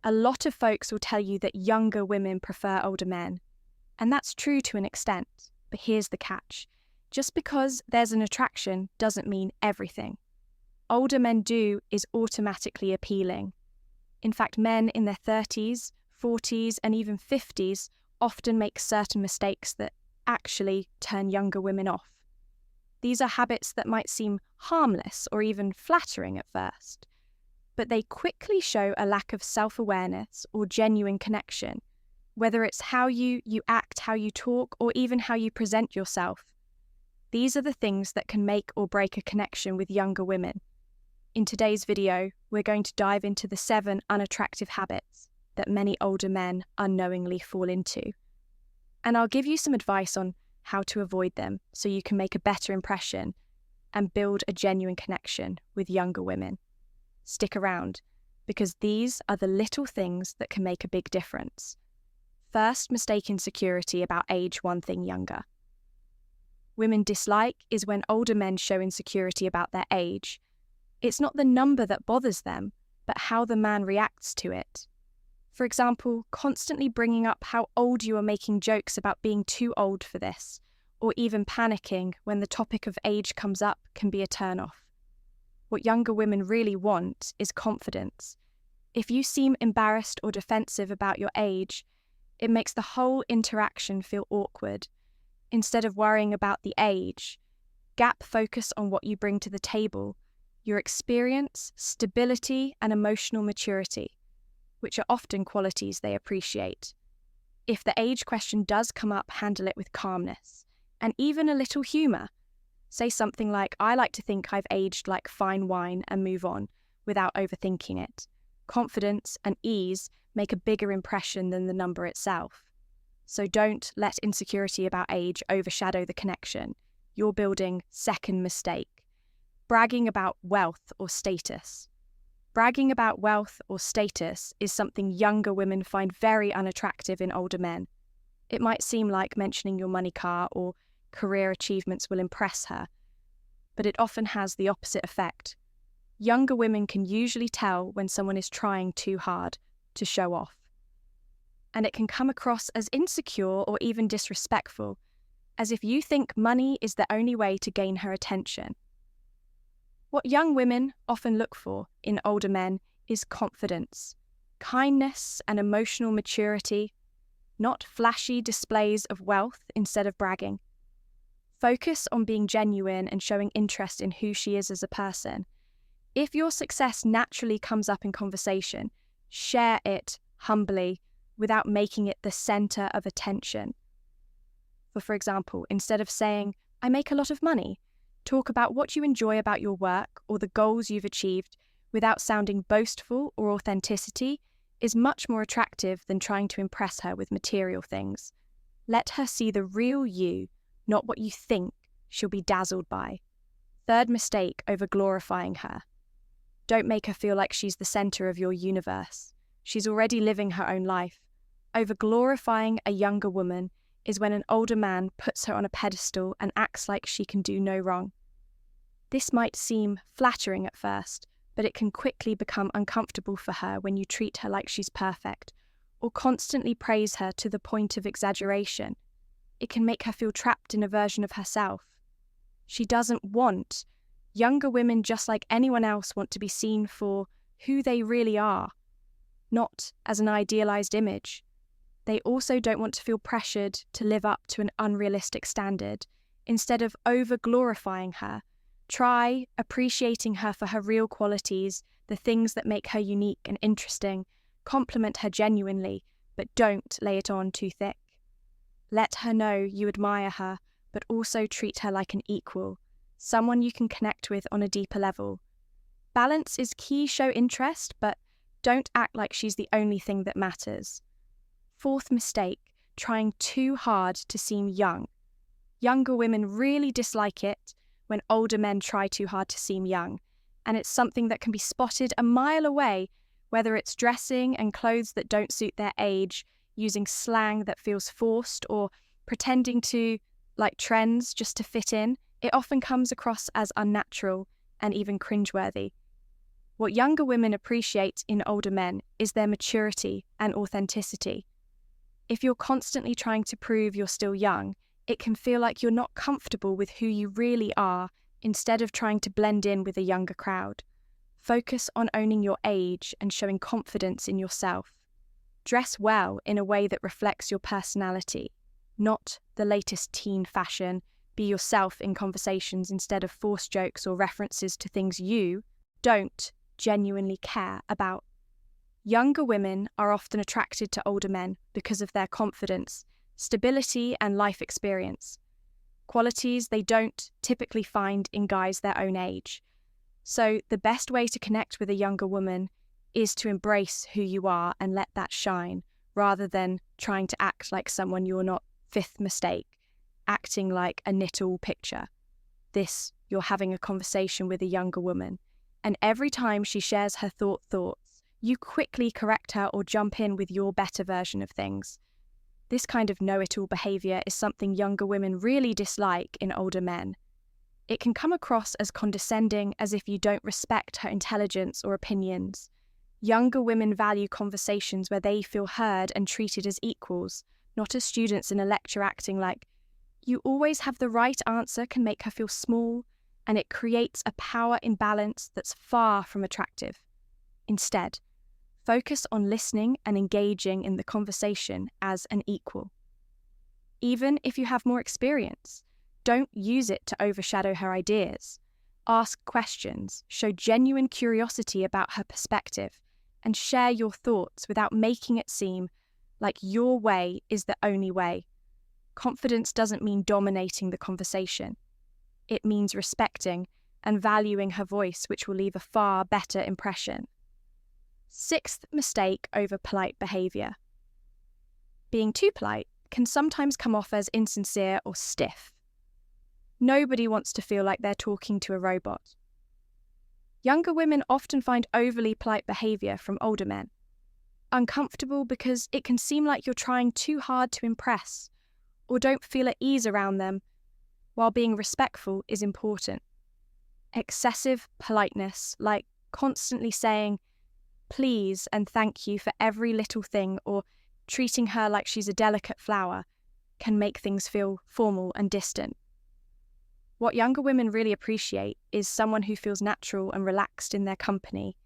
A lot of folks will tell you that younger women prefer older men. And that's true to an extent, but here's the catch. Just because there's an attraction doesn't mean everything. Older men do is automatically appealing. In fact, men in their 30s, 40s, and even 50s often make certain mistakes that actually turn younger women off. These are habits that might seem harmless or even flattering at first, but they quickly show a lack of self-awareness or genuine connection, whether it's how you act, how you talk, or even how you present yourself. These are the things that can make or break a connection with younger women. In today's video, we're going to dive into the 7 unattractive habits that many older men unknowingly fall into. And I'll give you some advice on how to avoid them so you can make a better impression and build a genuine connection with younger women. Stick around, because these are the little things that can make a big difference. First, mistake insecurity about age one thing younger. Women dislike is when older men show insecurity about their age. It's not the number that bothers them, but how the man reacts to it. For example, constantly bringing up how old you are, making jokes about being too old for this, or even panicking when the topic of age comes up can be a turn-off. What younger women really want is confidence. If you seem embarrassed or defensive about your age, it makes the whole interaction feel awkward. Instead of worrying about the age, focus on what you bring to the table, your experience, stability, and emotional maturity, which are often qualities they appreciate. If the age question does come up, handle it with calmness and even a little humour. Say something like, "I like to think I've aged like fine wine," and move on without overthinking it. Confidence and ease make a bigger impression than the number itself. So don't let insecurity about age overshadow the connection. You're building second mistake. Bragging about wealth or status. Bragging about wealth or status is something younger women find very unattractive in older men. It might seem like mentioning your money car or career achievements will impress her, but it often has the opposite effect. Younger women can usually tell when someone is trying too hard to show off. And it can come across as insecure or even disrespectful, as if you think money is the only way to gain her attention. What young women often look for in older men is confidence, kindness, and emotional maturity, not flashy displays of wealth instead of bragging. Focus on being genuine and showing interest in who she is as a person. If your success naturally comes up in conversation, share it humbly without making it the center of attention. For example, instead of saying, "I make a lot of money," talk about what you enjoy about your work or the goals you've achieved without sounding boastful, or authenticity is much more attractive than trying to impress her with material things. Let her see the real you, not what you think she'll be dazzled by. Third mistake, over glorifying her. Don't make her feel like she's the center of your universe. She's already living her own life. Over glorifying a younger woman is when an older man puts her on a pedestal and acts like she can do no wrong. This might seem flattering at first, but it can quickly become uncomfortable for her when you treat her like she's perfect, or constantly praise her to the point of exaggeration. It can make her feel trapped in a version of herself she doesn't want. Younger women, just like anyone else, want to be seen for who they really are, not as an idealized image. They also don't want to feel pressured to live up to an unrealistic standard. Instead of over-glorifying her, try appreciating her for her real qualities, the things that make her unique and interesting. Compliment her genuinely, but don't lay it on too thick. Let her know you admire her, but also treat her like an equal, someone you can connect with on a deeper level. Balance is key. Show interest, but don't act like she's the only thing that matters. Fourth mistake, trying too hard to seem young. Younger women really dislike it when older men try too hard to seem young, and it's something that can be spotted a mile away, whether it's dressing and clothes that don't suit their age, using slang that feels forced, or pretending to like trends just to fit in. It often comes across as unnatural and even cringeworthy. What younger women appreciate in older men is their maturity and authenticity. If you're constantly trying to prove you're still young, it can feel like you're not comfortable with who you really are instead of trying to blend in with a younger crowd. Focus on owning your age and showing confidence in yourself. Dress well in a way that reflects your personality, not the latest teen fashion. Be yourself in conversations instead of forced jokes or references to things you don't genuinely care about. Younger women are often attracted to older men because of their confidence, stability, and life experience, qualities they don't typically find in guys their own age. So the best way to connect with a younger woman is to embrace who you are and let that shine, rather than trying to act like someone you're not. Fifth mistake, acting like a knit-all picture. You're having a conversation with a younger woman, and every time she shares her thoughts, you quickly correct her or jump in with your better version of things. This kind of know-it-all behaviour is something younger women really dislike in older men. It can come across as condescending, as if you don't respect her intelligence or opinions. Younger women value conversations where they feel heard and treated as equals, not as students in a lecture acting like you always have the right answer. Can make her feel small, and it creates a power imbalance that's far from attractive. Instead, focus on listening and engaging in the conversation as an equal. Even if you have more experience, don't use it to overshadow her ideas. Ask questions, show genuine curiosity about her perspective, and share your thoughts without making it seem like your way is the only way. Confidence doesn't mean dominating the conversation. It means respecting and valuing her voice, which will leave a far better impression. Sixth mistake over polite behaviour. Being too polite can sometimes come off as insincere or stiff. Nobody wants to feel like they're talking to a robot. Younger women often find overly polite behaviour from older men uncomfortable because it can seem like you're trying too hard to impress, or don't feel at ease around them, while being respectful is important. Excessive politeness, like constantly saying please and thank you for every little thing, or treating her like she's a delicate flower, can make things feel formal and distant. What younger women really appreciate is someone who feels natural and relaxed in their company,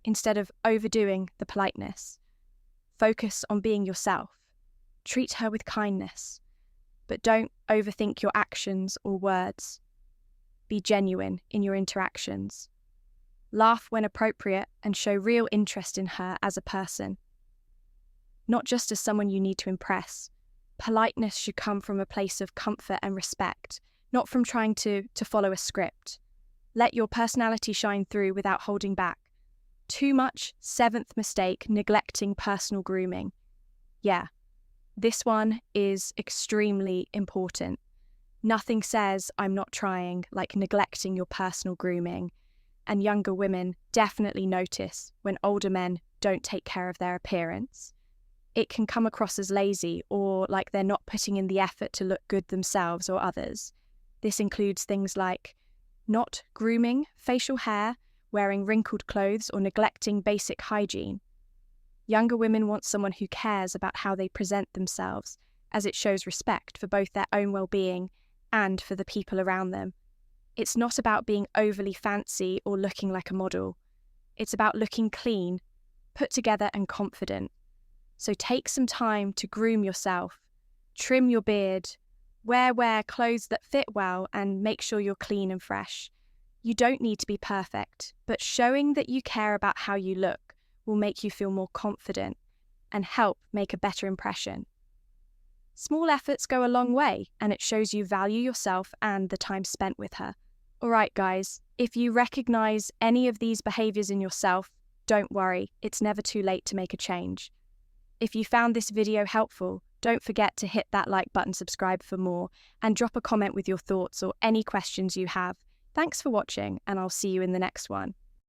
instead of overdoing the politeness. Focus on being yourself. Treat her with kindness, but don't overthink your actions or words. Be genuine in your interactions. Laugh when appropriate and show real interest in her as a person, not just as someone you need to impress. Politeness should come from a place of comfort and respect, not from trying to follow a script. Let your personality shine through without holding back. Too much. Seventh mistake, neglecting personal grooming. Yeah, this one is extremely important. Nothing says I'm not trying like neglecting your personal grooming, and younger women definitely notice when older men don't take care of their appearance. It can come across as lazy or like they're not putting in the effort to look good themselves or others. This includes things like not grooming facial hair, wearing wrinkled clothes, or neglecting basic hygiene. Younger women want someone who cares about how they present themselves, as it shows respect for both their own well-being and for the people around them. It's not about being overly fancy or looking like a model. It's about looking clean, put together, and confident. So take some time to groom yourself, trim your beard, wear clothes that fit well, and make sure you're clean and fresh. You don't need to be perfect, but showing that you care about how you look will make you feel more confident and help make a better impression. Small efforts go a long way, and it shows you value yourself and the time spent with her. Alright guys, if you recognise any of these behaviours in yourself, don't worry, it's never too late to make a change. If you found this video helpful, don't forget to hit that like button, subscribe for more, and drop a comment with your thoughts or any questions you have. Thanks for watching, and I'll see you in the next one.